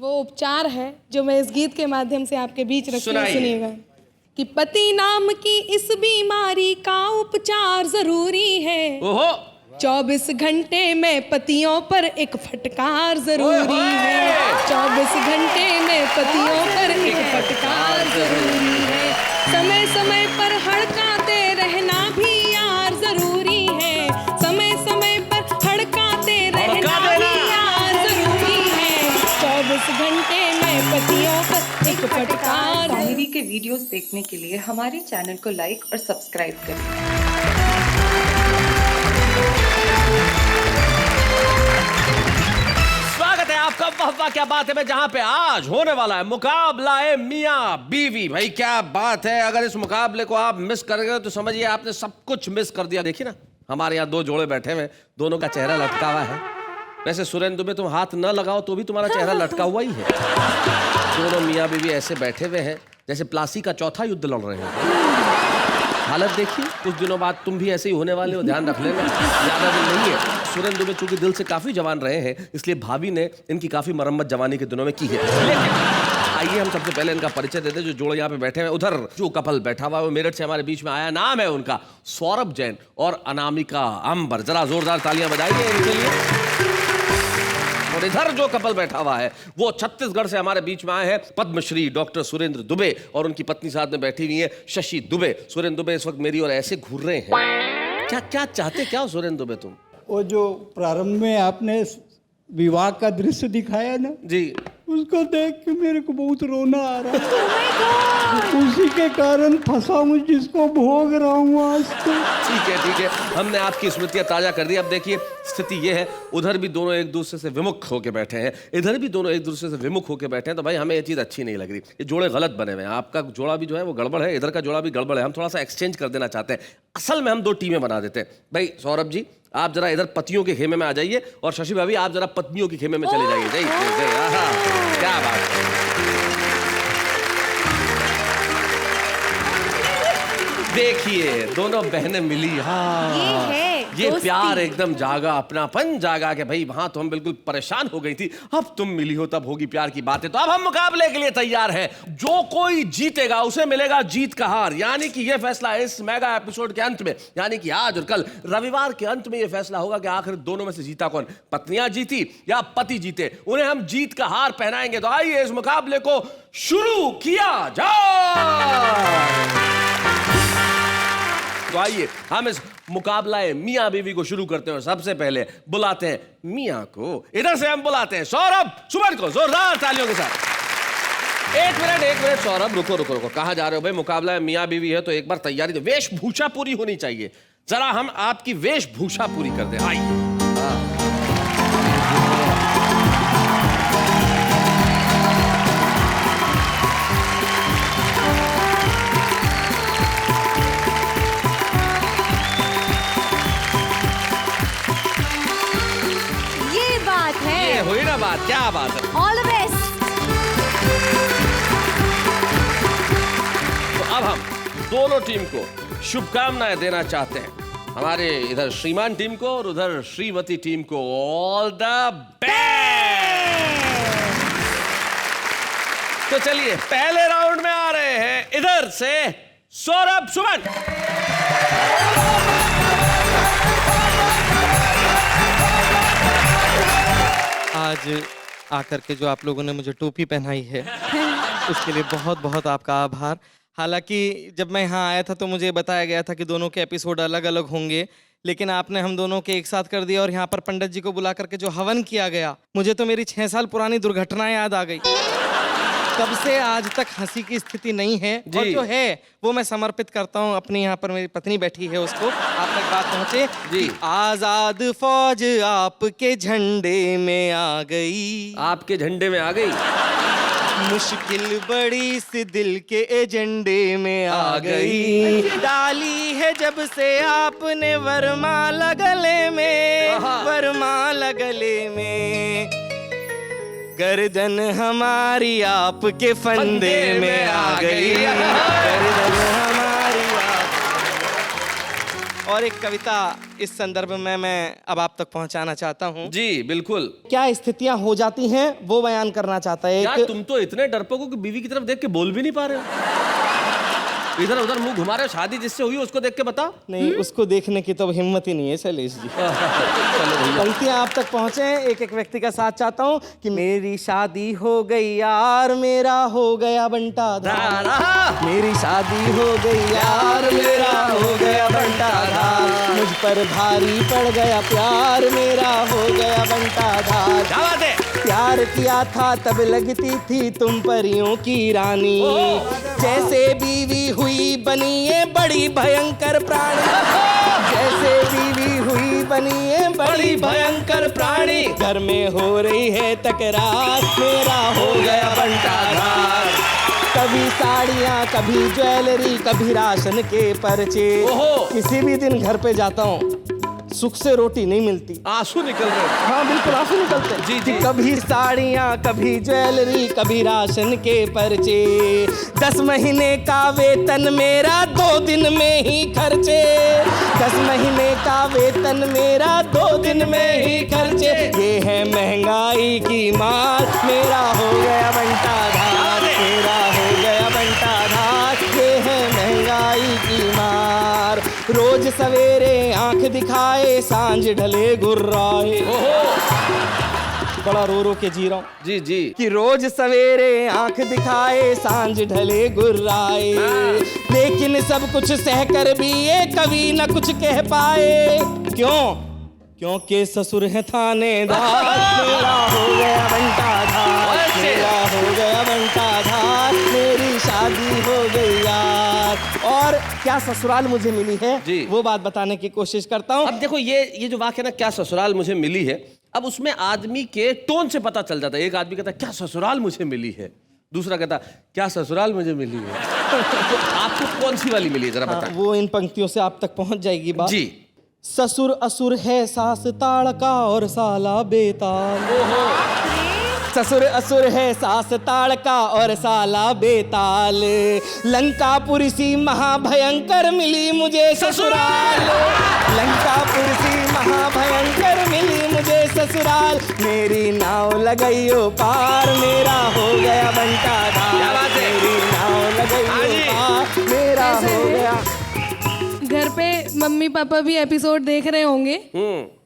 वो उपचार है जो मैं इस गीत के माध्यम से आपके बीच रखती हूँ, सुनिएगा। कि पति नाम की इस बीमारी का उपचार जरूरी है। ओहो 24 घंटे में पतियों पर एक फटकार जरूरी है। 24 घंटे में पतियों पर एक फटकार जरूरी है। समय समय पर हड़काते रहना भी यार जरूरी है। समय समय पर हड़काते रहना भी यार जरूरी है। 24 घंटे में पतियों पर एक फटकार। साहिरी के वीडियोस देखने के लिए हमारे चैनल को लाइक और सब्सक्राइब करें। स्वागत है आपका वाह वाह क्या बात है में, जहां पे आज होने वाला है मुकाबला है मियां बीवी। भाई क्या बात है, अगर इस मुकाबले को आप मिस कर गए तो समझिए आपने सब कुछ मिस कर दिया। देखिए ना, हमारे यहाँ दो जोड़े बैठे हुए, दोनों का चेहरा लटका हुआ है। वैसे सुरेंद्र में तुम हाथ न लगाओ तो भी तुम्हारा चेहरा लटका हुआ ही है। दोनों मियां बीवी ऐसे बैठे हुए हैं जैसे प्लासी का चौथा युद्ध लड़ रहे हैं। हालत देखिए, कुछ दिनों बाद तुम भी ऐसे ही होने वाले हो, ध्यान रख लेना, ज्यादा दिन नहीं है। सुरेंद्र दुबे चूंकि दिल से काफी जवान रहे हैं, इसलिए भाभी ने इनकी काफी मरम्मत जवानी के दिनों में की है। लेकिन आइए हम सबसे पहले इनका परिचय देते हैं। जो जोड़े यहाँ पे बैठे हैं, उधर जो कपल बैठा हुआ है वो मेरठ से हमारे बीच में आया। नाम है उनका सौरभ जैन और अनामिका अंबर। जरा जोरदार तालियां बजाइए इनके लिए। और इधर जो कपल बैठा हुआ है वो छत्तीसगढ़ से हमारे बीच में आए हैं, पद्मश्री डॉक्टर सुरेंद्र दुबे और उनकी पत्नी साथ में बैठी हुई है शशि दुबे। सुरेंद्र दुबे इस वक्त मेरी और ऐसे घूर रहे हैं। क्या क्या चाहते क्या हो सुरेंद्र दुबे तुम? वो जो प्रारंभ में आपने विवाह का दृश्य दिखाया ना जी, उसको देख के मेरे को बहुत रोना आ रहा है। उसी के कारण फंसा हूँ जिसको भोग रहा हूँ आज तो। ठीक है, हमने आपकी स्मृतियां ताजा कर दी। अब देखिए स्थिति ये है, उधर भी दोनों एक दूसरे से विमुख होकर बैठे हैं, इधर भी दोनों एक दूसरे से विमुख होकर बैठे हैं। तो भाई हमें ये चीज अच्छी नहीं लग रही, ये जोड़े गलत बने हुए हैं। आपका जोड़ा भी जो है वो गड़बड़ है, इधर का जोड़ा भी गड़बड़ है। हम थोड़ा सा एक्सचेंज कर देना चाहते हैं। असल में हम दो टीमें बना देते हैं। भाई सौरभ जी आप जरा इधर पतियों के खेमे में आ जाइए और शशि भाभी आप जरा पत्नियों के खेमे में चले जाइए। क्या बात है। देखिए दोनों बहनें मिली। हाँ ये प्यार एकदम जागा, अपनापन जागा कि भाई वहां तो हम बिल्कुल परेशान हो गई थी, अब तुम मिली हो तब होगी प्यार की बातें। तो अब हम मुकाबले के लिए तैयार हैं। जो कोई जीतेगा उसे मिलेगा जीत का हार, यानी कि यह फैसला इस मेगा एपिसोड के अंत में, यानी कि आज और कल रविवार के अंत में यह फैसला होगा कि आखिर दोनों में से जीता कौन, पत्नियां जीती या पति जीते। उन्हें हम जीत का हार पहनाएंगे। तो आइए इस मुकाबले को शुरू किया जाए। तो आइए हम इस मुकाबला मियां बीवी को शुरू करते हैं। सबसे पहले बुलाते हैं मियां को। इधर से हम बुलाते हैं सौरभ सुमन को, जोरदार तालियों के साथ। एक मिनट सौरभ, रुको। कहां जा रहे हो भाई? मुकाबला मियां बीवी है तो एक बार तैयारी, तो वेशभूषा पूरी होनी चाहिए। जरा हम आपकी वेशभूषा पूरी कर दें। आइए हुई ना बात, क्या बात है। All the best. तो अब हम दोनों टीम को शुभकामनाएं देना चाहते हैं। हमारे इधर श्रीमान टीम को और उधर श्रीमती टीम को ऑल द बेस्ट। तो चलिए पहले राउंड में आ रहे हैं इधर से सौरभ सुमन। आज आकर के जो आप लोगों ने मुझे टोपी पहनाई है उसके लिए बहुत बहुत आपका आभार। हालांकि जब मैं यहाँ आया था तो मुझे बताया गया था कि दोनों के एपिसोड अलग अलग होंगे, लेकिन आपने हम दोनों के एक साथ कर दिया। और यहाँ पर पंडित जी को बुला करके जो हवन किया गया, मुझे तो मेरी 6 साल पुरानी दुर्घटनाएं याद आ गई। तब से आज तक हंसी की स्थिति नहीं है, और जो है वो मैं समर्पित करता हूँ अपनी, यहाँ पर मेरी पत्नी बैठी है उसको। आप तक बात पहुँचे जी। आजाद फौज आपके झंडे में आ गई, आपके झंडे में आ गई। मुश्किल बड़ी सी दिल के एजेंडे में आ गई। डाली है जब से आपने वरमाला गले में, वरमाला गले में। गर्दन हमारी आपके फंदे में आ गई, गर्दन हमारी और एक कविता इस संदर्भ में मैं अब आप तक पहुंचाना चाहता हूं। जी बिल्कुल। क्या स्थितियां हो जाती हैं वो बयान करना चाहता है। यार तुम तो इतने डरपोक हो कि बीवी की तरफ देख के बोल भी नहीं पा रहे हो। इधर उधर मुंह घुमा रहे हो। शादी जिससे हुई उसको देख के बता। नहीं, उसको देखने की तो अब हिम्मत ही नहीं है शैलेश जी। पंक्तियां आप तक पहुंचे। एक एक व्यक्ति का साथ चाहता हूं कि मेरी शादी हो गई यार, मेरा हो गया बंटा धार। मेरी शादी हो गई यार, मेरा हो गया बंटा धार। मुझ पर भारी पड़ गया प्यार, मेरा हो गया बंटा धार। क्या बात है? प्यार किया था तब लगती थी तुम परियों की रानी, जैसे बीवी हुई बनी ये बड़ी भयंकर प्राणी। जैसे बीवी हुई बनी ये बड़ी भयंकर प्राणी। घर में हो रही है तकरार, मेरा हो गया बंटाधार। कभी साड़ियाँ, कभी ज्वेलरी, कभी राशन के पर्चे। किसी भी दिन घर पे जाता हूँ, सुख से रोटी नहीं मिलती, आंसू निकल रहे। हाँ बिल्कुल आंसू निकलते हैं। जी जी। कभी साड़ियाँ, कभी ज्वेलरी, कभी राशन के पर्चे। 10 महीने का वेतन मेरा 2 दिन में ही खर्चे। 10 महीने का वेतन मेरा 2 दिन में ही खर्चे। ये है महंगाई की मार, मेरा हो गया बंटाधार। मेरा हो गया बंटाधार। ये है महंगाई की मार। रोज सवेरे आंख दिखाए, सांझ ढले गुर्राए। बड़ा रो रो के जी रहा हूं। जी जी। कि रोज सवेरे आंख दिखाए, सांझ ढले गुर्राए। लेकिन सब कुछ सहकर भी ये कभी न कुछ कह पाए। क्यों? क्योंकि ससुर है थानेदार। मेरा हो गया बंटाधार। मेरा हो गया बंटाधार। मेरी शादी हो गई यार। और क्या ससुराल मुझे मिली है जी। वो बात बताने की कोशिश करता हूँ। अब देखो ये जो वाक्य ना, क्या ससुराल मुझे मिली है, अब उसमें आदमी के टोन से पता चल जाता है। एक आदमी कहता है क्या ससुराल मुझे मिली है, दूसरा कहता क्या ससुराल मुझे मिली है। तो आपको कौन सी वाली मिली है जरा बताएं। वो इन पंक्तियों से आप तक पहुंच जाएगी बात। जी। ससुर असुर है सास ताड़का और साला बेताल। ससुर असुर है सास ताड़का और साला बेताल। लंकापुर सी महाभयंकर मिली मुझे ससुराल। लंकापुर सी महाभयंकर मिली मुझे ससुराल। मेरी नाव लगाइयो पार, मेरा हो गया बंटाधार। मेरी नाव लगाइयो पार, मेरा हो गया। घर पे मम्मी पापा भी एपिसोड देख रहे होंगे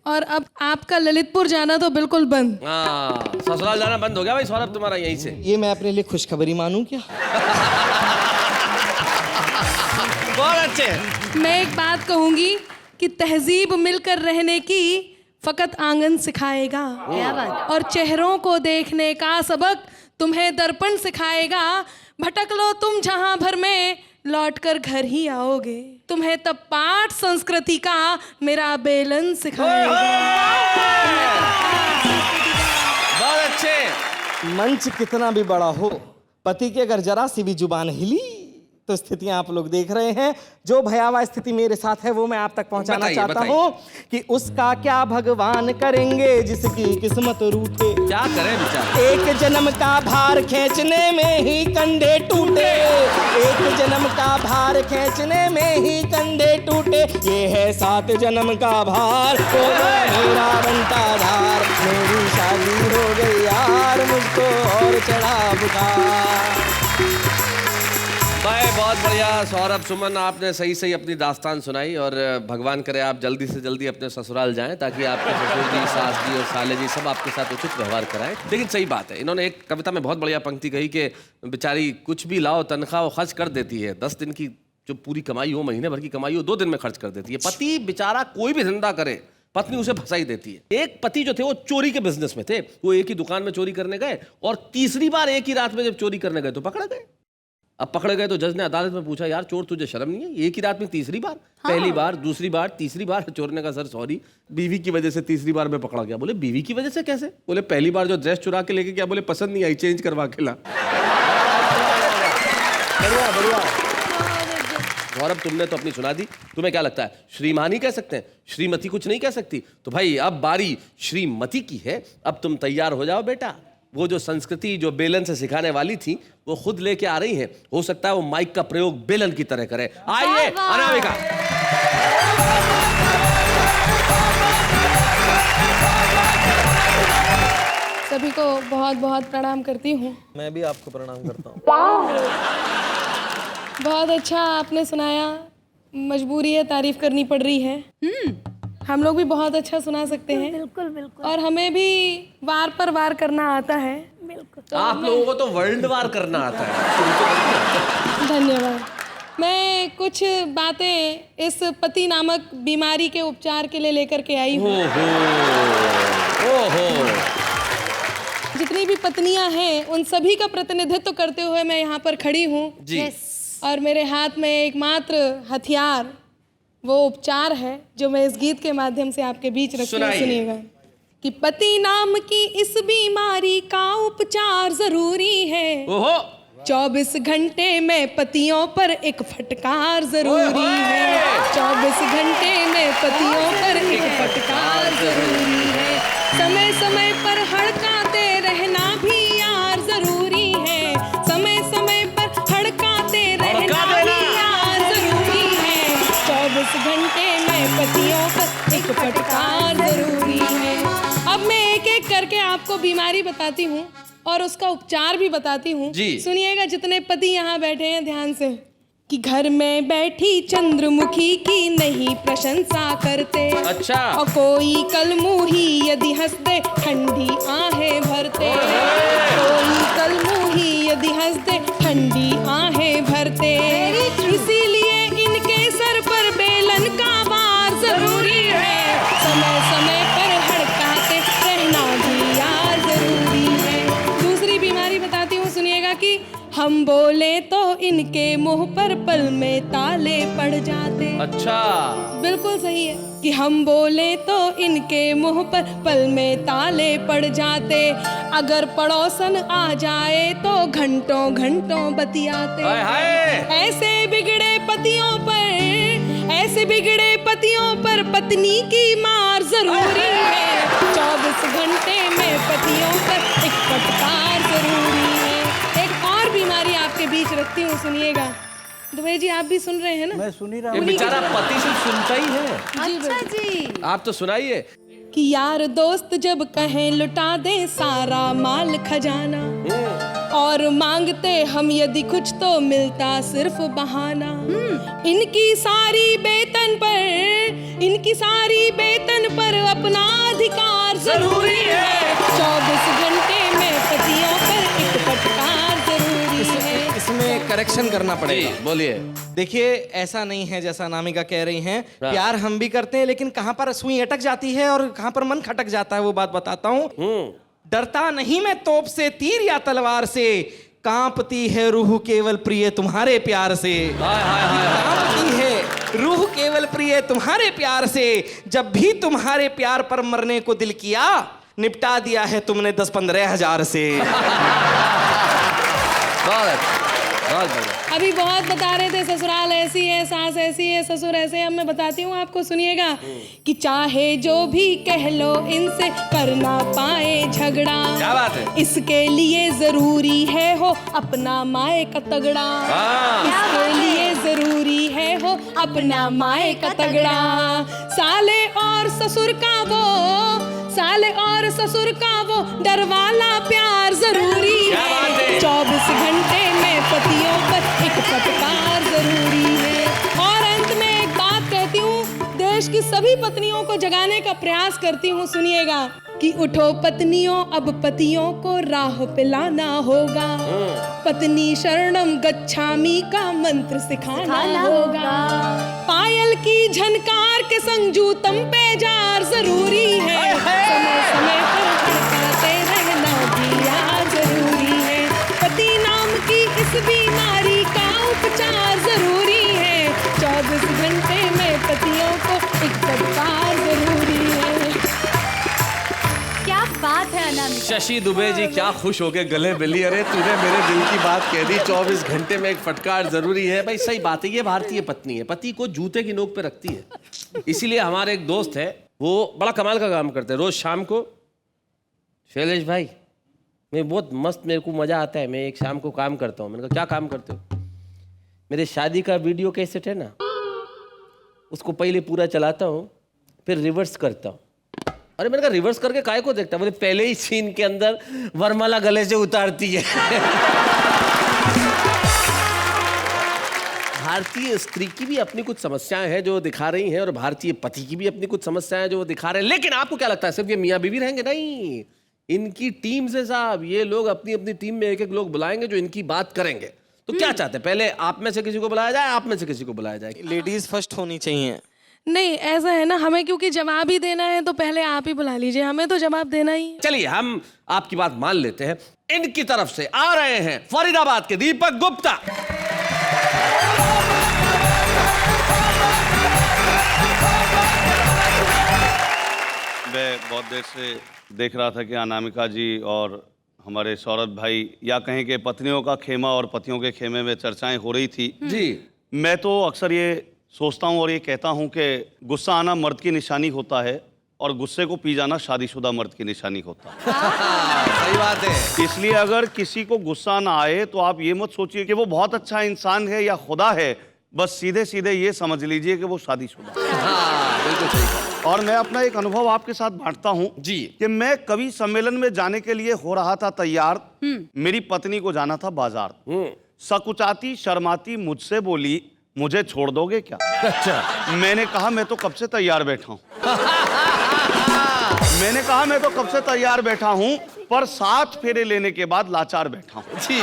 और अब आपका ललितपुर जाना तो बिल्कुल बंद। हाँ, ससुराल जाना बंद हो गया भाई सौरभ तुम्हारा यहीं से। ये मैं अपने लिए खुशखबरी मानूं क्या? बहुत अच्छे। मैं एक बात कहूंगी कि तहजीब मिलकर रहने की फकत आंगन सिखाएगा। क्या बात? और चेहरों को देखने का सबक तुम्हें दर्पण सिखाएगा। भटक लो तुम जहां भर में, लौट कर घर ही आओगे। तुम्हें तब पाठ संस्कृति का मेरा बेलन सिखाएगा। बहुत अच्छे। मंच कितना भी बड़ा हो, पति की अगर जरा सी भी जुबान हिली तो स्थितियां आप लोग देख रहे हैं। जो भयावह स्थिति मेरे साथ है वो मैं आप तक पहुंचाना चाहता हूं कि उसका क्या भगवान करेंगे जिसकी किस्मत रूठे। क्या करें बेचारा। एक जन्म का भार खींचने में ही कंधे टूटे। एक जन्म का भार खींचने में ही कंधे टूटे। ये है 7 जन्म का भार, हो गया मेरा बंटाधार। मेरी शादी हो गई यार, मुझको और चढ़ा बुखार। भाई बहुत बढ़िया सौरभ सुमन, आपने सही सही अपनी दास्तान सुनाई। और भगवान करे आप जल्दी से जल्दी अपने ससुराल जाएं ताकि आपके ससुर जी, सास जी और साले जी सब आपके साथ उचित व्यवहार कराएं। लेकिन सही बात है, इन्होंने एक कविता में बहुत बढ़िया पंक्ति कही कि बेचारी कुछ भी लाओ तनख्वाह वो खर्च कर देती है। 10 दिन की जो पूरी कमाई हो, महीने भर की कमाई हो, 2 दिन में खर्च कर देती है। पति बेचारा कोई भी धंधा करे, पत्नी उसे फंसा ही देती है। एक पति जो थे वो चोरी के बिजनेस में थे। वो एक ही दुकान में चोरी करने गए और तीसरी बार एक ही रात में जब चोरी करने गए तो पकड़े गए। अब पकड़े गए तो जज ने अदालत में पूछा, यार चोर तुझे शर्म नहीं है? एक ही रात में तीसरी बार, पहली बार, दूसरी बार, तीसरी बार। चोर ने कहा सर सॉरी, बीवी की वजह से तीसरी बार में पकड़ा गया। बोले बीवी की वजह से कैसे? बोले पहली बार जो ड्रेस चुरा के लेके गया, बोले पसंद नहीं आई, चेंज करवा के ला। बढ़िया बढ़िया। गौरव तुमने तो अपनी सुना दी, तुम्हें क्या लगता है श्रीमानी कह सकते हैं, श्रीमती कुछ नहीं कह सकती? तो भाई अब बारी श्रीमती की है। अब तुम तैयार हो जाओ बेटा। वो जो संस्कृति जो बेलन से सिखाने वाली थी वो खुद लेके आ रही है। हो सकता है वो माइक का प्रयोग बेलन की तरह करे। आइए अनामिका। सभी को बहुत बहुत प्रणाम करती हूँ। मैं भी आपको प्रणाम करता हूँ। बहुत अच्छा आपने सुनाया। मजबूरी है, तारीफ करनी पड़ रही है। हम लोग भी बहुत अच्छा सुना सकते हैं। बिल्कुल बिल्कुल और हमें भी वार पर वार करना आता है। बिल्कुल। आप लोगों को तो वर्ल्ड वार करना आता है। धन्यवाद। मैं कुछ बातें इस पति नामक बीमारी के उपचार के लिए लेकर के आई हूँ। ओहो। जितनी भी पत्नियां हैं उन सभी का प्रतिनिधित्व करते हुए मैं यहाँ पर खड़ी हूँ जी। और मेरे हाथ में एकमात्र हथियार वो उपचार है जो मैं इस गीत के माध्यम से आपके बीच रखती हूँ। सुनिएगा कि पति नाम की इस बीमारी का उपचार जरूरी है। ओहो। 24 घंटे में पतियों पर एक फटकार जरूरी है। 24 घंटे में पतियों पर एक फटकार जरूरी है। समय समय पर हड़काते रहना भी यार जरूरी है। समय समय पर हड़काते रहना भी यार जरूरी है। 24 घंटे में पतियों पर एक फटकार जरूरी है। अब मैं एक एक करके आपको बीमारी बताती हूँ और उसका उपचार भी बताती हूँ। सुनिएगा जितने पति यहाँ बैठे हैं ध्यान से कि घर में बैठी चंद्रमुखी की नहीं प्रशंसा करते। अच्छा। और कोई कलमुही यदि हंस दे ठंडी आहें भरते। कोई कलमुही यदि हंस दे ठंडी आहें भरते। इसीलिए इनके सर पर बेलन का वार जरूरी है। समय समय पर हड़काते रहना भी यार जरूरी है। दूसरी बीमारी बताती हूँ, सुनिएगा कि हम बोले तो इनके मुंह पर पल में ताले पड़ जाते। अच्छा। बिल्कुल सही है कि हम बोले तो इनके मुंह पर पल में ताले पड़ जाते। अगर पड़ोसन आ जाए तो घंटों घंटों बतियाते। ऐसे बिगड़े पतियों पर पत्नी की मार जरूरी है। 24 घंटे में पतियों पर एक फटकार जरूरी है। एक और बीमारी आपके बीच रखती हूँ, सुनिएगा। दुबे जी आप भी सुन रहे हैं ना? मैं सुन ही रहा ये हूँ। बेचारा पति सिर्फ सुनता ही है। अच्छा जी। आप तो सुनाइए। कि यार दोस्त जब कहें लुटा दे सारा माल खजाना और मांगते हम यदि कुछ तो मिलता सिर्फ बहाना। इनकी सारी बेतन पर अपना अधिकार जरूरी है। 24 घंटे में पतियों पर एक फटकार जरूरी है। इसमें करेक्शन करना पड़ेगा। बोलिए। देखिए ऐसा नहीं है जैसा अनामिका कह रही हैं। प्यार हम भी करते हैं लेकिन कहाँ पर सुई अटक जाती है और कहाँ पर मन खटक जाता है वो बात बताता हूँ। डरता नहीं मैं तोप से, तीर या तलवार से, कांपती है रूह केवल प्रिय तुम्हारे प्यार से। कांपती है रूह केवल प्रिय तुम्हारे प्यार से। जब भी तुम्हारे प्यार पर मरने को दिल किया, निपटा दिया है तुमने 10-15 हजार से। अभी बहुत बता रहे थे ससुराल ऐसी है, सास ऐसी है, ससुर ऐसे। अब मैं बताती हूँ आपको, सुनिएगा कि चाहे जो भी कह लो इनसे कर ना पाए झगड़ा। क्या बात है? इसके लिए जरूरी है हो अपना माए का तगड़ा। इसके लिए जरूरी है हो अपना माए का तगड़ा। साले और ससुर का वो डरवाला प्यार जरूरी है। 24 घंटे में पतियों पर एक फटकार जरूरी है। और अंत में एक बात कहती हूँ, देश की सभी पत्नियों को जगाने का प्रयास करती हूँ, सुनिएगा कि उठो पत्नियों अब पतियों को राह पे लाना होगा। पत्नी शरणम गच्छामि का मंत्र सिखाना होगा। पायल की झनकार के संग जूतम पे जार जरूरी है। समय समय पर हड़काते रहना भी यार जरूरी है। पति नाम की इस बीमारी का उपचार जरूरी है। 24 घंटे में पतियों को एक फटकार जरूरी है। क्या बात है अनामिका। शशि दुबे जी क्या खुश हो गए, गले मिली। अरे तूने मेरे दिल की बात कह दी। 24 घंटे में एक फटकार जरूरी है। भाई सही बात है, ये भारतीय पत्नी है, पति को जूते की नोक पे रखती है। इसीलिए हमारे एक दोस्त है, वो बड़ा कमाल का काम करते हैं। रोज शाम को, शैलेश भाई मैं बहुत मस्त, मेरे को मजा आता है, मैं एक शाम को काम करता हूँ। मैंने कहा क्या काम करते हो? मेरे शादी का वीडियो कैसेट है ना, उसको पहले पूरा चलाता हूँ, फिर रिवर्स करता हूँ। अरे मैंने कहा रिवर्स करके काय को देखता? बोले पहले ही सीन के अंदर वरमाला गले से उतारती है। भारतीय स्त्री की भी अपनी कुछ समस्याएं हैं जो दिखा रही हैं, और भारतीय पति की भी अपनी कुछ समस्याएं हैं जो वो दिखा रहे हैं। लेकिन आपको क्या लगता है सिर्फ ये मियां बीवी रहेंगे? नहीं, इनकी टीम से साहब, ये लोग अपनी अपनी टीम में एक एक लोग बुलाएंगे जो इनकी बात करेंगे। तो क्या चाहते हैं, पहले आप में से किसी को बुलाया जाए, आप में से किसी को बुलाया जाए? लेडीज फर्स्ट होनी चाहिए। नहीं, ऐसा है ना, हमें क्योंकि जवाब ही देना है तो पहले आप ही बुला लीजिए, हमें तो जवाब देना ही है। चलिए हम आपकी बात मान लेते हैं। इनकी तरफ से आ रहे हैं फरीदाबाद के दीपक गुप्ता। मैं बहुत देर से देख रहा था कि अनामिका जी और हमारे सौरभ भाई, या कहें कि पत्नियों का खेमा और पतियों के खेमे में चर्चाएं हो रही थी जी। मैं तो अक्सर ये सोचता हूं और ये कहता हूं कि गुस्सा आना मर्द की निशानी होता है और गुस्से को पी जाना शादीशुदा मर्द की निशानी होता है। सही बात है। इसलिए अगर किसी को गुस्सा ना आए तो आप ये मत सोचिए कि वो बहुत अच्छा इंसान है या खुदा है, बस सीधे सीधे ये समझ लीजिए कि वो शादीशुदा है। हाँ, बिल्कुल सही कहा। और मैं अपना एक अनुभव आपके साथ बांटता हूं जी। कि मैं कवि सम्मेलन में जाने के लिए हो रहा था तैयार। मेरी पत्नी को जाना था बाजार। सकुचाती शर्माती मुझसे बोली, मुझे छोड़ दोगे क्या? अच्छा। मैंने कहा मैं तो कब से तैयार बैठा हूं। मैंने कहा मैं तो कब से तैयार बैठा हूं, पर 7 फेरे लेने के बाद लाचार बैठा हूं। जी।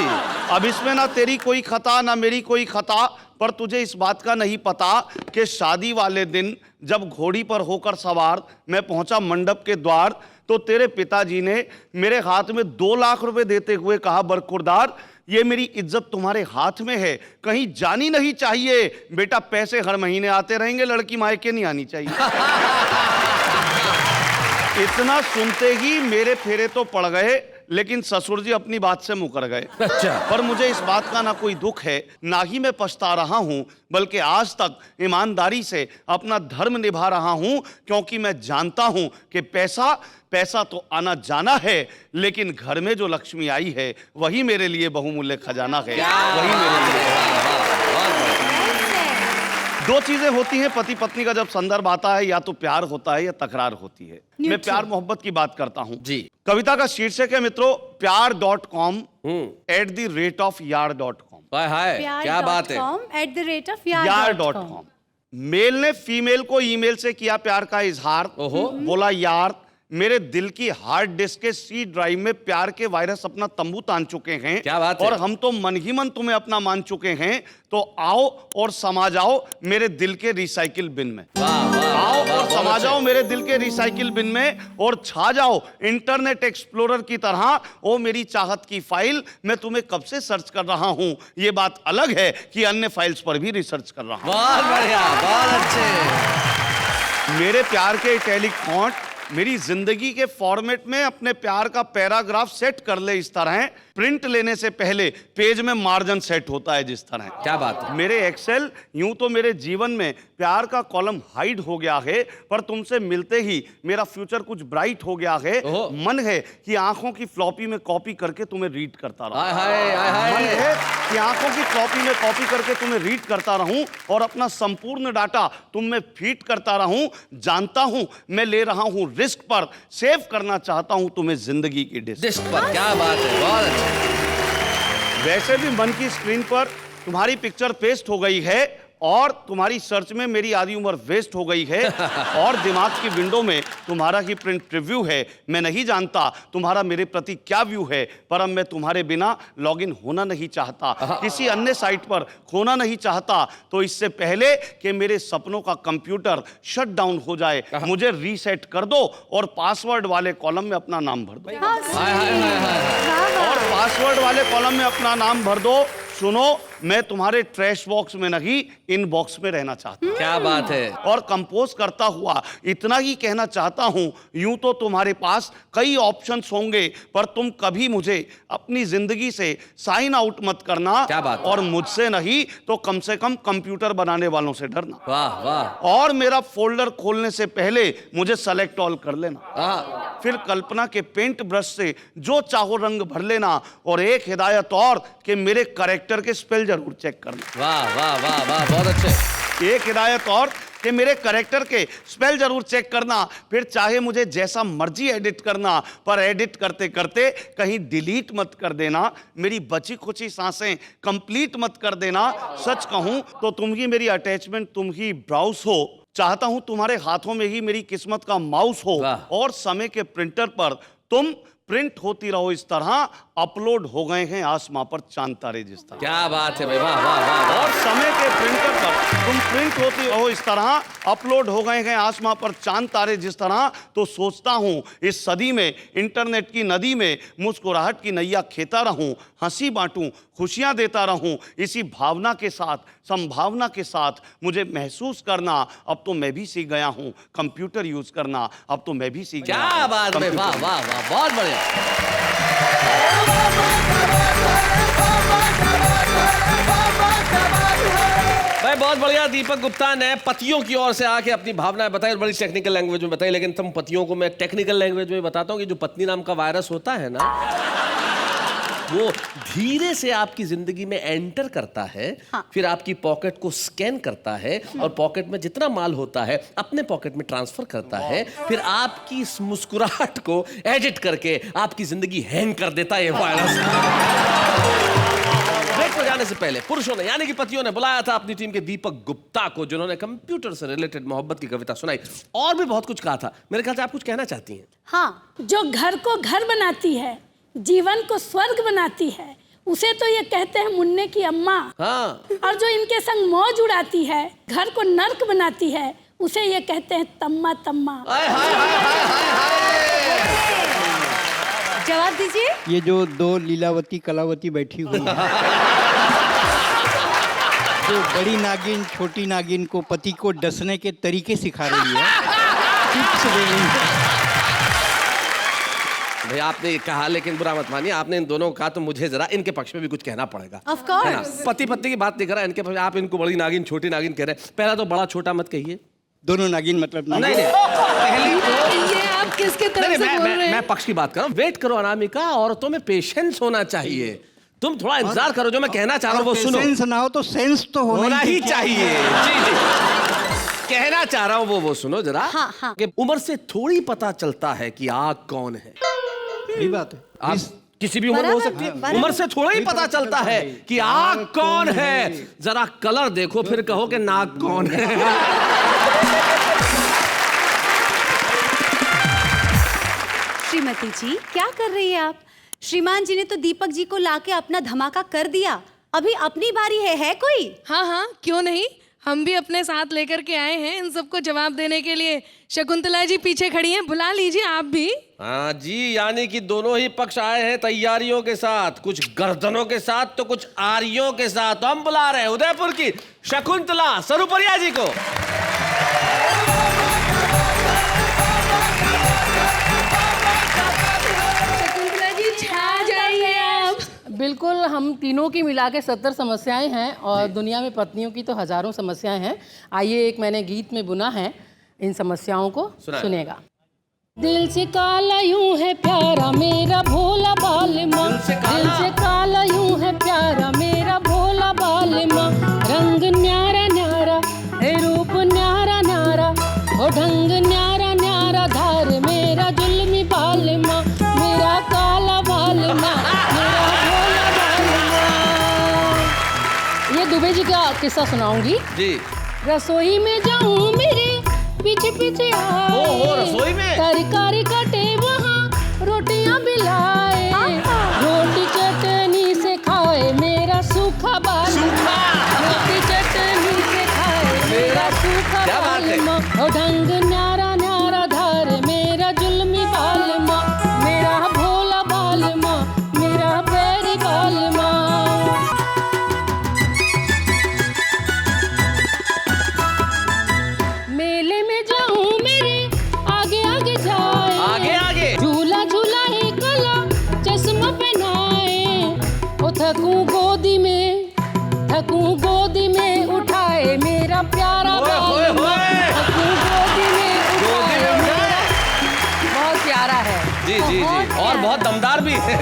अब इसमें ना तेरी कोई खता ना मेरी कोई खता, पर तुझे इस बात का नहीं पता कि शादी वाले दिन जब घोड़ी पर होकर सवार मैं पहुंचा मंडप के द्वार, तो तेरे पिताजी ने मेरे हाथ में 2 लाख रुपए देते हुए कहा, बरखुरदार ये मेरी इज्जत तुम्हारे हाथ में है, कहीं जानी नहीं चाहिए। बेटा पैसे हर महीने आते रहेंगे, लड़की मायके नहीं आनी चाहिए। इतना सुनते ही मेरे फेरे तो पड़ गए, लेकिन ससुर जी अपनी बात से मुकर गए। अच्छा। पर मुझे इस बात का ना कोई दुख है, ना ही मैं पछता रहा हूं, बल्कि आज तक ईमानदारी से अपना धर्म निभा रहा हूं, क्योंकि मैं जानता हूं कि पैसा तो आना जाना है, लेकिन घर में जो लक्ष्मी आई है वही मेरे लिए बहुमूल्य खजाना है। वही मेरे लिए। 2 चीजें होती हैं पति पत्नी का जब संदर्भ आता है, या तो प्यार होता है या तकरार होती है। मैं प्यार मोहब्बत की बात करता हूं जी। कविता का शीर्षक है मित्रों प्यार.com @theratefyar.com। हाय हाय, क्या बात है। यार.com। मेल ने फीमेल को ईमेल से किया प्यार का इजहार। बोला, यार मेरे दिल की हार्ड डिस्क के सी ड्राइव में प्यार के वायरस अपना तंबू तान चुके हैं। क्या बात है। और हम तो मन ही मन तुम्हें अपना मान चुके हैं, तो आओ और समा जाओ मेरे दिल के रिसाइकिल बिन में। आओ और समा जाओ मेरे दिल के रिसाइकिल बिन में, और छा जाओ इंटरनेट एक्सप्लोरर की तरह। ओ मेरी चाहत की फाइल, मैं तुम्हें कब से सर्च कर रहा हूं। ये बात अलग है कि अन्य फाइल्स पर भी रिसर्च कर रहा हूं। बहुत बढ़िया, बहुत अच्छे। मेरे प्यार के इटैलिक फॉन्ट मेरी जिंदगी के फॉर्मेट में अपने प्यार का पैराग्राफ सेट कर ले इस तरह। प्रिंट लेने से पहले पेज में मार्जिन सेट होता है जिस तरह। क्या बात है। मेरे एक्सेल यूं तो मेरे जीवन में प्यार का कॉलम हाइड हो गया है, पर तुमसे मिलते ही मेरा फ्यूचर कुछ ब्राइट हो गया है। मन है कि आंखों की फ्लॉपी में कॉपी करके तुम्हें रीड करता रहूं। मन है कि आंखों की फ्लॉपी में कॉपी करके तुम्हें रीड करता रहूं और अपना संपूर्ण डाटा तुम में फीड करता रहूं। जानता हूं मैं ले रहा हूं रिस्क, पर सेव करना चाहता हूं तुम्हें जिंदगी की डिस्क पर। क्या बात है, बहुत अच्छा। वैसे भी मन की स्क्रीन पर तुम्हारी पिक्चर पेस्ट हो गई है, और तुम्हारी सर्च में मेरी आधी उम्र वेस्ट हो गई है, और दिमाग की विंडो में तुम्हारा ही प्रिंट प्रीव्यू है। मैं नहीं जानता तुम्हारा मेरे प्रति क्या व्यू है, पर अब मैं तुम्हारे बिना लॉगिन होना नहीं चाहता, किसी अन्य साइट पर खोना नहीं चाहता। तो इससे पहले कि मेरे सपनों का कंप्यूटर शट डाउन हो जाए, मुझे रीसेट कर दो और पासवर्ड वाले कॉलम में अपना नाम भर दो। और पासवर्ड वाले कॉलम में अपना नाम भर दो। सुनो, मैं तुम्हारे ट्रैश बॉक्स में नहीं, इन बॉक्स में रहना चाहता हूं। क्या बात है। और कंपोज करता हुआ इतना ही कहना चाहता हूं, यूं तो तुम्हारे पास कई ऑप्शंस होंगे, पर तुम कभी मुझे अपनी जिंदगी से साइन आउट मत करना। क्या बात। और मुझसे नहीं तो कम से कम कंप्यूटर बनाने वालों से डरना। वाह वाह। और मेरा फोल्डर खोलने से पहले मुझे सेलेक्ट ऑल कर लेना। फिर कल्पना के पेंट ब्रश से जो चाहो रंग भर लेना। और एक हिदायत और कि मेरे कैरेक्टर के स्पेल जरूर चेक करना। वाह वाह वाह वाह, बहुत अच्छे। एक हिदायत और कि मेरे कैरेक्टर के स्पेल जरूर चेक करना, फिर चाहे मुझे जैसा मर्जी एडिट करना, पर एडिट करते करते कहीं डिलीट मत कर देना, मेरी बची खुची सांसें कंप्लीट मत कर देना। सच कहूं तो तुम ही मेरी अटैचमेंट, तुम ही ब्राउस हो। चाहता हूं तुम्हारे हाथों में ही मेरी किस्मत का माउस हो और समय के प्रिंटर पर तुम प्रिंट होती रहो इस तरह। अपलोड हो गए हैं आसमां पर चांद तारे जिस तरह। क्या बात है भाई, वाह वाह वाह। और समय के प्रिंटर पर तुम प्रिंट होती रहो इस तरह, अपलोड हो गए हैं आसमां पर चांद तारे जिस तरह। तो सोचता हूं इस सदी में इंटरनेट की नदी में मुस्कुराहट की नैया खेता रहूं, हंसी बांटूं, खुशियां देता रहूं। इसी भावना के साथ, संभावना के साथ मुझे महसूस करना, अब तो मैं भी सीख गया हूं कंप्यूटर यूज करना। अब तो मैं भी सीख गया क्या हूं बात है, वाह वाह वाह, बहुत बढ़िया। भाई बहुत बढ़िया। दीपक गुप्ता ने पतियों की ओर से आके अपनी भावनाएं बताई और बड़ी टेक्निकल लैंग्वेज में बताई, लेकिन तुम पतियों को मैं टेक्निकल लैंग्वेज में बताता हूँ कि जो पत्नी नाम का वायरस होता है ना, वो धीरे से आपकी जिंदगी में एंटर करता है। हाँ। फिर आपकी पॉकेट को स्कैन करता है और पॉकेट में जितना माल होता है अपने पॉकेट में ट्रांसफर करता है। फिर आपकी इस मुस्कुराहट को एडिट करके आपकी जिंदगी हैंग कर देता है ये वायरस। ब्रेक पर जाने से पहले पुरुषों ने यानी कि पतियों ने बुलाया था अपनी टीम के दीपक गुप्ता को, जिन्होंने कंप्यूटर से रिलेटेड मोहब्बत की कविता सुनाई और भी बहुत कुछ कहा था। मेरे ख्याल से आप कुछ कहना चाहती हैं। हाँ, जो घर को घर बनाती है, जीवन को स्वर्ग बनाती है, उसे तो ये कहते हैं मुन्ने की अम्मा। हाँ। और जो इनके संग मौज उड़ाती है, घर को नर्क बनाती है, उसे ये कहते हैं तम्मा तम्मा। जवाब दीजिए। ये जो दो लीलावती कलावती बैठी हुई है, जो बड़ी नागिन छोटी नागिन को पति को डसने के तरीके सिखा रही है, टिप्स दे रही है। भाई आपने कहा, लेकिन बुरा मत मानिए, आपने इन दोनों को कहा तो मुझे जरा इनके पक्ष में भी कुछ कहना पड़ेगा। Of course। पति पत्नी की बात नहीं कर रहा, इनके पक्ष आप इनको बड़ी नागिन छोटी नागिन कह रहे हैं। पहला तो बड़ा छोटा मत कहिए। दोनों नागिन मतलब नहीं नहीं, पहली तो ये आप किसके तरफ नहीं, से बोल रहे हैं? मैं पक्ष की बात कर रहा हूँ। वेट करो अनामिका, औरतों में पेशेंस होना चाहिए। तुम थोड़ा इंतजार करो, जो मैं कहना चाह रहा हूँ वो सुनो। सेंस ना हो तो सेंस तो होना ही चाहिए। जी जी, कहना चाह रहा हूँ वो सुनो जरा। हाँ, हाँ। कि उम्र से थोड़ी पता चलता है कि आग कौन है। सही बात है। आप किसी भी उम्र में हो सकती है, उम्र से थोड़ा ही पता चलता है कि आग कौन है। जरा कलर देखो फिर कहो कि नाग कौन है। श्रीमती जी, क्या कर रही है आप? श्रीमान जी ने तो दीपक जी को लाके अपना धमाका कर दिया, अभी अपनी बारी है कोई? हाँ हाँ, क्यों नहीं, हम भी अपने साथ लेकर के आए हैं इन सबको जवाब देने के लिए। शकुंतला जी पीछे खड़ी हैं, बुला लीजिए आप भी। हाँ जी, यानी कि दोनों ही पक्ष आए हैं तैयारियों के साथ, कुछ गर्दनों के साथ तो कुछ आरियों के साथ। तो हम बुला रहे हैं उदयपुर की शकुंतला सरुपरिया जी को। शकुंतला जी छा जाइए आप। बिल्कुल, हम तीनों की मिला के 70 समस्याएं हैं और दुनिया में पत्नियों की तो हजारों समस्याएं हैं। आइए, एक मैंने गीत में बुना है, इन समस्याओं को सुनेगा। दिल से काला यूं है प्यारा मेरा भोला बालमा, दिल से काला यूं है प्यारा मेरा भोला बालमा। रंग न्यारा न्यारा है, रूप न्यारा न्यारा, ओ ढंग न्यारा न्यारा, धार मेरा जुल्मी बालमा, मेरा काला बालमा, मेरा भोला बालमा। ये दुबे जी का किस्सा सुनाऊंगी जी। रसोई में जाऊं मेरे पीछे पीछे आए, रसोई में तरकारी कटे वहाँ रोटियां बिलाए, रोटी चटनी से खाए मेरा सूखा बालमा, रोटी चटनी से खाए मेरा सूखा बालमा, ओ ढंग न्यारा न्यारा, धार मेरा जुल्मी बालमा, मेरा भोला बालमा, मेरा पैरी बालमा। मेले में जाऊं मेरे आगे आगे जाए, आगे आगे झूला झूलाए कला चश्मा पहनाए, ओ थकूं गोदी में उठाए मेरा प्यारा बालमा, थकूं गोदी में उठाए मेरा, बहुत प्यारा है। जी जी जी, और बहुत दमदार भी है।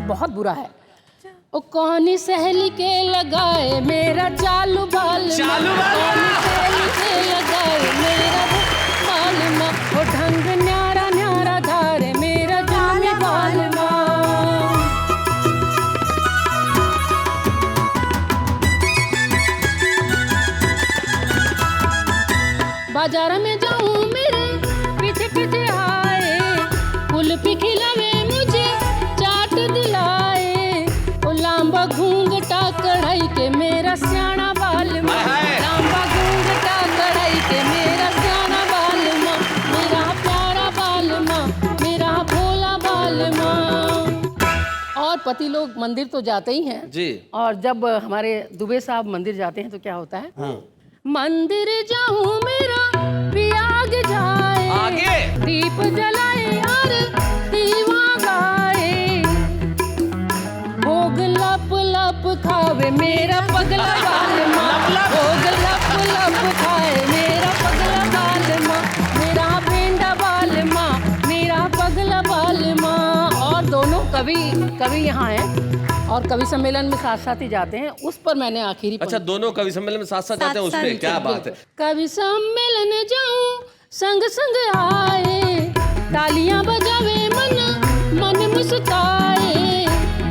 बहुत बुरा है। ओ कौनी सहेली के लगाए मेरा चालू बाल, चालू बाल। कौनी सहेली के लगाए मेरा बाल माँ, ओ ढंग न्यारा न्यारा धारे मेरा जामे बाल माँ। बाजार में जाऊं मेरे पीछे पीछे आए, कुल्फी खिलावे मुझे चाट दिलाए, ओ लांबा घूंघटा कढ़ाई के मेरा स्याना बाल माँ, लांबा घूंघटा कढ़ाई के मेरा स्याना बाल माँ, मेरा प्यारा बाल माँ, मेरा भोला बाल माँ। और पति लोग मंदिर तो जाते ही हैं जी। और जब हमारे दुबे साहब मंदिर जाते हैं तो क्या होता है, मंदिर जाऊं मेरा पियाग जाए, आगे दीप जलाए और दीवा गाए, भोग लप लप खावे मेरा पगला बाल माँ, भोग लप लप खाए मेरा पगला बाल माँ, मेरा भेंडा बाल माँ, मेरा पगला बाल माँ। और दोनों कवि यहाँ हैं और कवि सम्मेलन में साथ साथ ही जाते हैं, उस पर मैंने आखिरी अच्छा, दोनों कवि सम्मेलन में साथ साथ जाते हैं उसमें, क्या बात है। कवि सम्मेलन जाऊं संग संग आए, तालियां बजावे मन मन मुस्काए,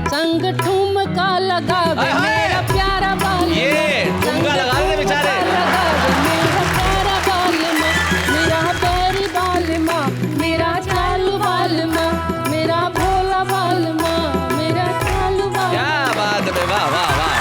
संग ठुमका लगावे मेरा प्यारा बाल, ये ठुमका लगा रहे बेचारे, मेरा प्यारा बाल माँ, मेरा पैरी बाल माँ, मेरा चालू बाल माँ, मेरा भोला बाल माँ, मेरा चालू बाल। क्या बात है, वाह वाह वाह।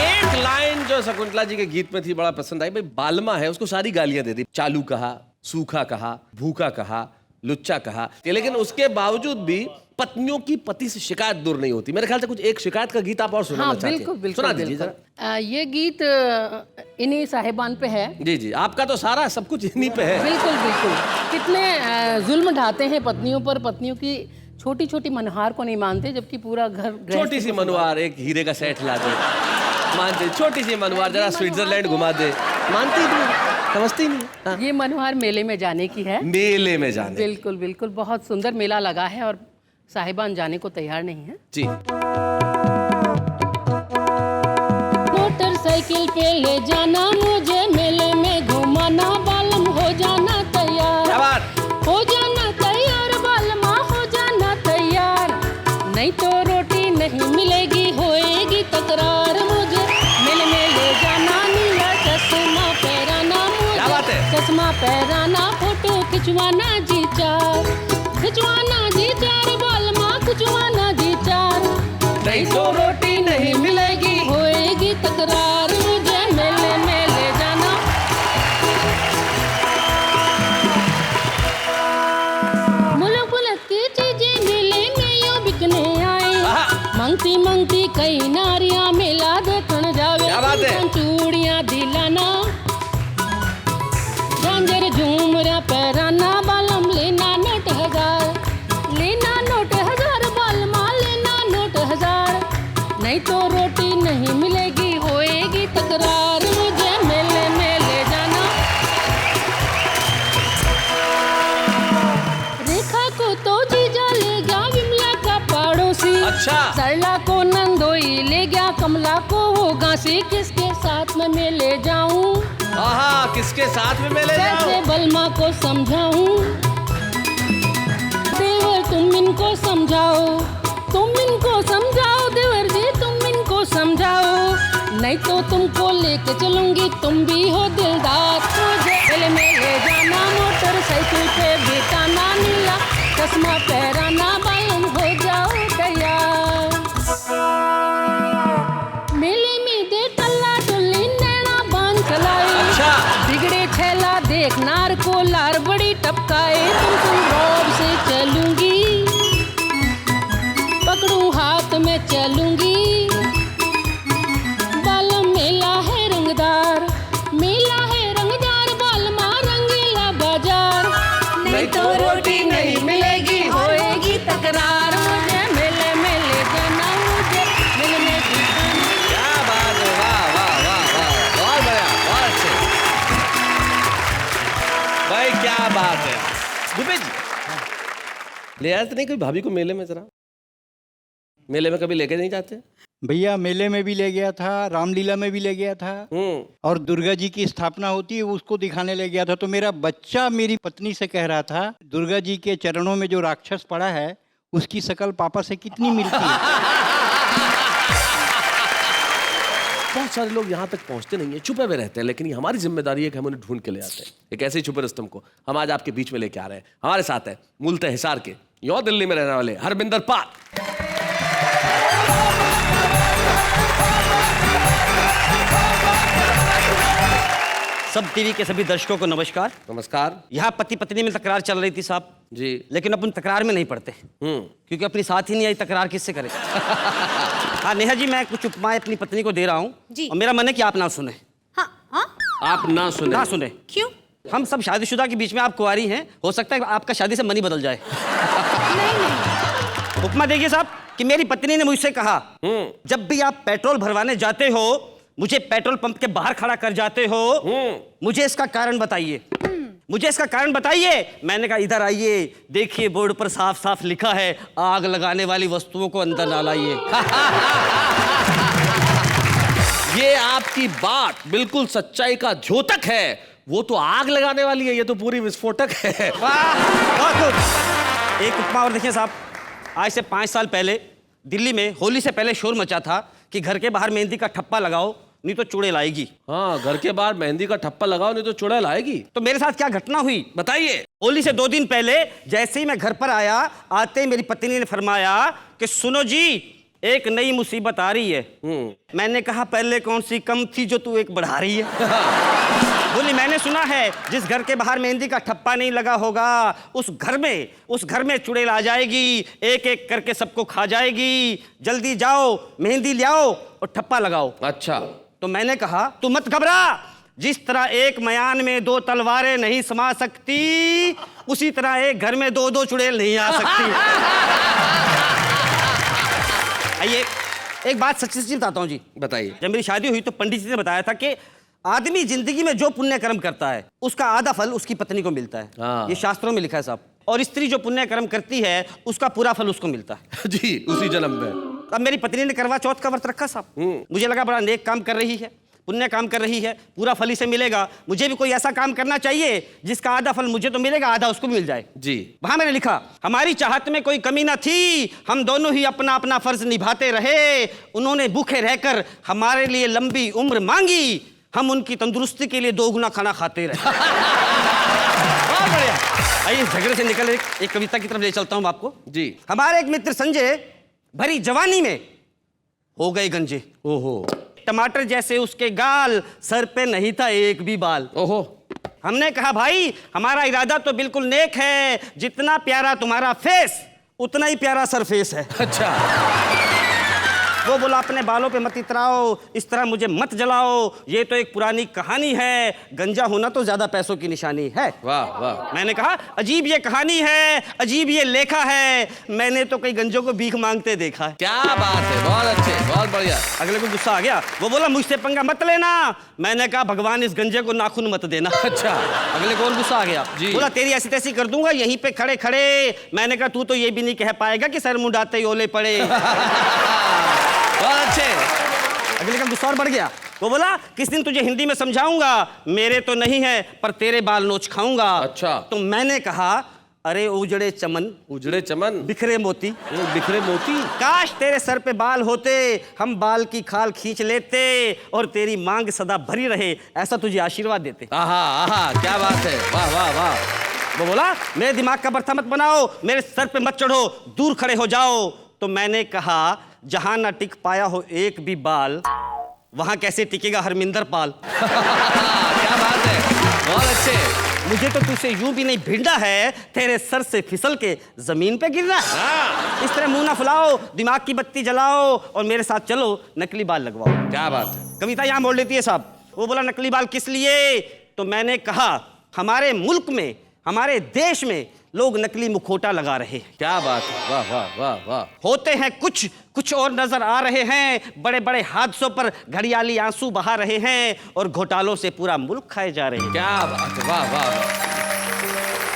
एक लाइन जो शकुंतला जी के गीत में थी बड़ा पसंद आई, भाई बालमा है उसको सारी गालियां दे दी, चालू कहा, सूखा कहा, भूखा कहा, लुच्चा कहा, लेकिन उसके बावजूद भी पत्नियों की पति से शिकायत दूर नहीं होती। मेरे ख्याल से कुछ एक शिकायत का गीत आप और सुनाना चाहते हैं। बिल्कुल सुना बिल्कुल दीजिए बिल्कुल। ये गीत इन्हीं साहिबान पे है। जी जी, आपका तो सारा सब कुछ इन्हीं पे है। बिल्कुल बिल्कुल। कितने जुल्म ढाते हैं पत्नियों पर, पत्नियों की छोटी छोटी मनहार को नहीं मानते, जबकि पूरा घर छोटी सी मनवार एक हीरे का सेट ला दे, मानते, छोटी सी मनवार जरा स्विट्जरलैंड घुमा दे, मानती नहीं, समझती नहीं। हाँ। ये मनोहर मेले में जाने की है, मेले में जाने। बिल्कुल बिल्कुल, बहुत सुंदर मेला लगा है और साहिबान जाने को तैयार नहीं है जी। मोटरसाइकिल पे ले जाना मुझे, मेले में घुमाना, बालम हो जाना तैयार, हो जाना तैयार बालमा, हो जाना तैयार, नहीं तो रोटी नहीं मिलेगी, होएगी तकरार, मुझे मेले में ले जाना, नीला चश्मा पहराना, मुझे चश्मा पहराना, फोटो खिंचवाना जी चार, खिंचवाना जी चार बालमा, खिंचवाना जी चार, नहीं तो रोटी नहीं मिलेगी, होएगी तकरार, मुझे मेले में ले जाना। मुल्क मुल्क की चीजें मेले में यूं बिकने आई, मंगती मंगती कई नारियां मेला देखने जावे, चूड़ियां दिलाना, झांझर झूमरा पहराना, बालम लेना नोट हजार, लेना नोट हजार बालमा, लेना नोट हजार, नहीं तो रोटी नहीं मिलेगी, होएगी तकरार, मुझे मेले में ले जाना। रेखा को तो जीजा ले गया विमला का पड़ोसी, अच्छा। सरला को नंदोई ले गया, कमला को वो गांसी, किसके साथ में मैं ले जाऊं, आहा, किसके साथ में मैं ले जाऊं, कैसे बलमा को समझाऊं, देवर तुम इनको समझाओ, तुम इनको समझाओ देवर जी, तुम इनको समझाओ, नहीं तो तुमको लेके चलूंगी, तुम भी हो दिलदार, मुझे मेले में ले जाना, मोटरसाइकिल पे बिठाना, नीला चश्मा पहराना, बालम हो जाओ तैयार, मेले में दे टल्ला टुल्ली नैना बांध चलाए, अच्छा। बिगड़े छेला देख नार को लार बड़ी टपकाए, तुम रौब से चलूंगी, पकड़ूं हाथ में चलूंगी, बालम मेला है रंगदार, मेला है रंगदार, बालमा रंगीला बाजार, नहीं तो रोटी नहीं मिलेगी, होएगी तकरार, मुझे मेले में ले जाना, मुझे मेले में दिखाना। क्या बात है, वाह वाह वाह वाह, बहुत बढ़िया, बहुत अच्छे भाई, क्या बात है। दुबे जी, ले आए तो नहीं कोई भाभी को मेले में? जरा मेले में कभी लेके नहीं जाते? भैया मेले में भी ले गया था, रामलीला में भी ले गया था, और दुर्गा जी की स्थापना होती है उसको दिखाने ले गया था। तो मेरा बच्चा मेरी पत्नी से कह रहा था, दुर्गा जी के चरणों में जो राक्षस पड़ा है उसकी शकल पापा से कितनी मिलती है। बहुत सारे लोग यहाँ तक पहुँचते नहीं है, छुपे हुए रहते हैं, लेकिन ये हमारी जिम्मेदारी है कि हम उन्हें ढूंढ के ले आते हैं। एक ऐसे ही छुपे रुस्तम को हम आज आपके बीच में लेके आ रहे हैं। हमारे साथ है मुल्तान हिसार के, यो दिल्ली में रहने वाले हरमिंदर पाल। सब टीवी के सभी दर्शकों को नमस्कार। नमस्कार। यहाँ पति पत्नी में तकरार चल रही थी साहब जी, लेकिन अपन तकरार में नहीं पड़ते क्योंकि अपनी साथ ही नहीं आई, तकरार किससे करें। हाँ नेहा जी, मैं कुछ उपमाएं अपनी पत्नी को दे रहा हूँ और मेरा मन है कि आप ना सुने। हाँ हाँ आप ना सुने? ना सुने। क्यों? हम सब शादीशुदा के बीच में आप कुंवारी हैं, हो सकता है आपका शादी से मन ही बदल जाए। नहीं। उपमा देखिए साहब कि मेरी पत्नी ने मुझसे कहा, जब भी आप पेट्रोल भरवाने जाते हो मुझे पेट्रोल पंप के बाहर खड़ा कर जाते हो, मुझे इसका कारण बताइए, मुझे इसका कारण बताइए। मैंने कहा इधर आइए, देखिए बोर्ड पर साफ साफ लिखा है आग लगाने वाली वस्तुओं को अंदर ना लाइए। ये आपकी बात बिल्कुल सच्चाई का द्योतक है। वो तो आग लगाने वाली है, ये तो पूरी विस्फोटक है। बहुत खूब। एक उपमा और देखिए साहब, आज से 5 साल पहले दिल्ली में होली से पहले शोर मचा था कि घर के बाहर मेहंदी का ठप्पा लगाओ नहीं तो चूड़े लाएगी। हाँ, घर के बाहर मेहंदी का ठप्पा लगाओ नहीं तो चूड़ा लाएगी। तो मेरे साथ क्या घटना हुई बताइए। होली से 2 दिन पहले जैसे ही मैं घर पर आया, आते ही मेरी पत्नी ने फरमाया कि सुनो जी एक नई मुसीबत आ रही है। मैंने कहा पहले कौन सी कम थी जो तू एक बढ़ा रही है। बोली मैंने सुना है जिस घर के बाहर मेहंदी का ठप्पा नहीं लगा होगा उस घर में चुड़ैल आ जाएगी, एक एक करके सबको खा जाएगी। जल्दी जाओ मेहंदी ले आओ और ठप्पा लगाओ। अच्छा। तो मैंने कहा तू मत घबरा, जिस तरह एक मयान में 2 तलवारें नहीं समा सकती उसी तरह एक घर में 2-2 चुड़ैल नहीं आ सकती। आइए एक बात सच्ची सच्ची बताता हूँ जी। बताइए। जब मेरी शादी हुई तो पंडित जी ने बताया था कि आदमी जिंदगी में जो पुण्य कर्म करता है उसका आधा फल उसकी पत्नी को मिलता है। हाँ। ये शास्त्रों में लिखा है साहब। और स्त्री जो पुण्य कर्म करती है उसका पूरा फल उसको मिलता है। जी, उसी जन्म में। अब मेरी पत्नी ने करवा चौथ का व्रत रखा साहब। मुझे लगा बड़ा नेक काम कर रही है, पुण्य काम कर रही है, पूरा फल इसे मिलेगा। मुझे भी कोई ऐसा काम करना चाहिए जिसका आधा फल मुझे तो मिलेगा, आधा उसको भी मिल जाए। जी। वहां मैंने लिखा हमारी चाहत में कोई कमी न थी, हम दोनों ही अपना अपना फर्ज निभाते रहे। उन्होंने भूखे रहकर हमारे लिए लंबी उम्र मांगी, हम उनकी तंदुरुस्ती के लिए 2 गुना खाना खाते रहे। बहुत बढ़िया। आइए इस झगड़े से निकल एक कविता की तरफ ले चलता हूं आपको। जी। हमारे एक मित्र संजय भरी जवानी में हो गए गंजे। ओहो। टमाटर जैसे उसके गाल, सर पे नहीं था एक भी बाल। ओहो। हमने कहा भाई हमारा इरादा तो बिल्कुल नेक है, जितना प्यारा तुम्हारा फेस उतना ही प्यारा सरफेस है। अच्छा। वो बोला अपने बालों पे मत इतराओ, इस तरह मुझे मत जलाओ, ये तो एक पुरानी कहानी है, गंजा होना तो ज्यादा पैसों की निशानी है। वाह वाह। मैंने कहा अजीब ये कहानी है, अजीब ये लेखा है, मैंने तो कई गंजों को भीख मांगते देखा है। क्या बात है, बहुत अच्छे, बहुत बढ़िया। अगले को गुस्सा आ गया, वो बोला मुझसे पंगा मत लेना। मैंने कहा भगवान इस गंजे को नाखून मत देना। अच्छा। अगले को और गुस्सा आ गया, बोला तेरी ऐसी तैसी कर दूंगा यहीं पे खड़े खड़े। मैंने कहा तू तो ये भी नहीं कह पाएगा कि सर मुंडाते ही ओले पड़े। बहुत अच्छे। अगले का गुस्सा और बढ़ गया, वो बोला किस दिन तुझे हिंदी में समझाऊंगा, मेरे तो नहीं है पर तेरे बाल नोच खाऊंगा। अच्छा। तो मैंने कहा अरे उजड़े चमन, उजड़े चमन, बिखरे मोती, बिखरे मोती, काश तेरे सर पे बाल होते, हम बाल की खाल खींच लेते और तेरी मांग सदा भरी रहे, ऐसा तुझे आशीर्वाद देते। आहा आहा, क्या बात है, वाह वाह वाह। वो बोला मेरे दिमाग का बर्था मत बनाओ, मेरे सर पे मत चढ़ो, दूर खड़े हो जाओ। तो मैंने कहा जहां ना टिक पाया हो एक भी बाल, वहां कैसे टिकेगा हरमिंदर पाल। क्या बात है, बहुत अच्छे। मुझे तो तुझसे यूं भी नहीं भिड़ना है, तेरे सर से फिसल के जमीन पे गिरना है। इस तरह मुंह ना फुलाओ, दिमाग की बत्ती जलाओ और मेरे साथ चलो नकली बाल लगवाओ। क्या बात है। कविता यहां बोल देती है साहब। वो बोला नकली बाल किस लिए? तो मैंने कहा हमारे मुल्क में, हमारे देश में लोग नकली मुखौटा लगा रहे हैं। क्या बात है, वाह वाह वाह वाह। होते हैं कुछ और नजर आ रहे हैं, बड़े बड़े हादसों पर घड़ियाली आंसू बहा रहे हैं और घोटालों से पूरा मुल्क खाए जा रहे हैं। क्या बात है, वाह वाह वाह।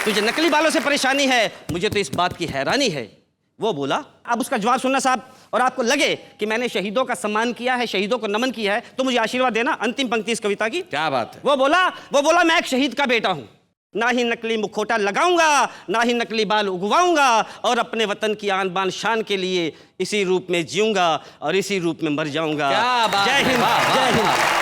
तुझे नकली बालों से परेशानी है, मुझे तो इस बात की हैरानी है। वो बोला। अब उसका जवाब सुनना साहब, और आपको लगे कि मैंने शहीदों का सम्मान किया है, शहीदों को नमन किया है, तो मुझे आशीर्वाद देना। अंतिम पंक्ति इस कविता की। क्या बात है? वो बोला मैं एक शहीद का बेटा हूं, ना ही नकली मुखौटा लगाऊंगा, ना ही नकली बाल उगवाऊंगा, और अपने वतन की आन बान शान के लिए इसी रूप में जीऊंगा और इसी रूप में मर जाऊंगा। क्या बात जय है, हिंद, वाह, वाह, जय हिंद। वाह।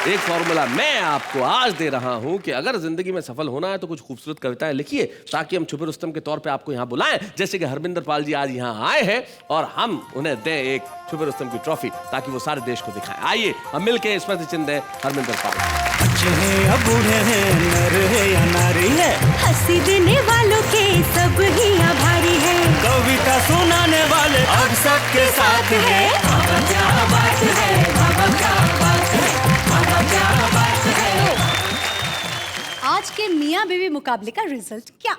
एक फॉर्मूला मैं आपको आज दे रहा हूं कि अगर जिंदगी में सफल होना है तो कुछ खूबसूरत कविताएं लिखिए, ताकि हम छुपे रुस्तम के तौर पे आपको यहां बुलाएं, जैसे कि हरमिंदर पाल जी आज यहां आए हैं, और हम उन्हें दें एक छुपे रुस्तम की ट्रॉफी, ताकि वो सारे देश को दिखाएं। आइए हम मिलके स्मृति चिन्ह दें हरमिंदर पाल। बच्चे हैं या बूढ़े हैं, नर है या नारी है, हंसी देने वालों के सब ही आभारी है, कविता सुनाने वाले अब सबके साथ है। बाबा क्या बात है, बाबा क्या बात है, बाबा क्या बात है। आज के मियाँ बीवी मुकाबले का रिजल्ट क्या?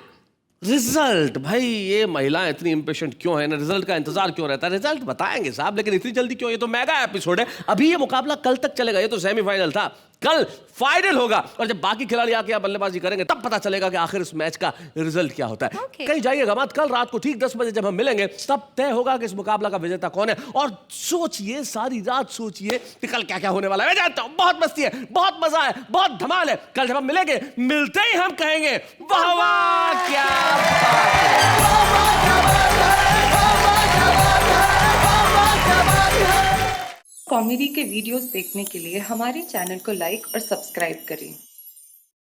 रिजल्ट? भाई ये महिलाएं इतनी इम्पेशेंट क्यों है ना, रिजल्ट का इंतजार क्यों रहता है? रिजल्ट बताएंगे साहब, लेकिन इतनी जल्दी क्यों? ये तो मेगा एपिसोड है, अभी ये मुकाबला कल तक चलेगा। ये तो सेमीफाइनल था, कल फाइनल होगा, और जब बाकी खिलाड़ी आके यहाँ बल्लेबाजी करेंगे तब पता चलेगा कि आखिर इस मैच का रिजल्ट क्या होता है। कहीं जाइएगा मत, कल रात को ठीक 10 बजे जब हम मिलेंगे तब तय होगा कि इस मुकाबला का विजेता कौन है। और सोचिए, सारी रात सोचिए कि कल क्या क्या होने वाला है। मैं जानता हूँ बहुत मस्ती है, बहुत मजा है, बहुत धमाल है। कल जब हम मिलेंगे, मिलते ही हम कहेंगे वाह वाह क्या कॉमेडी के वीडियोस देखने के लिए हमारे चैनल को लाइक और सब्सक्राइब करें।